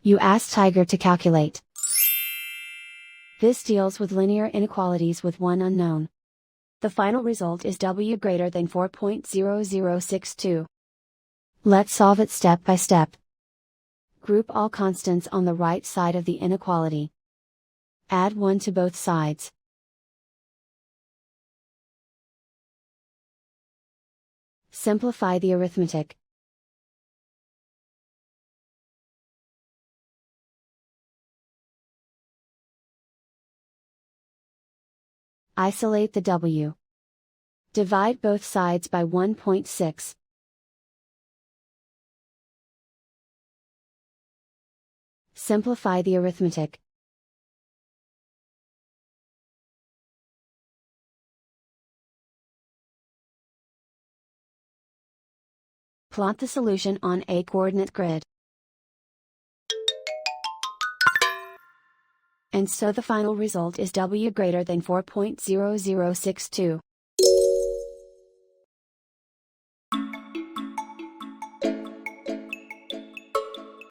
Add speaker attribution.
Speaker 1: You ask Tiger to calculate. This deals with linear inequalities with one unknown. The final result is w greater than 4.0062. Let's solve it step by step. Group all constants on the right side of the inequality. Add 1 to both sides. Simplify the arithmetic. Isolate the w. Divide both sides by 1.6. Simplify the arithmetic. Plot the solution on a coordinate grid. And so the final result is w greater than 4.0062.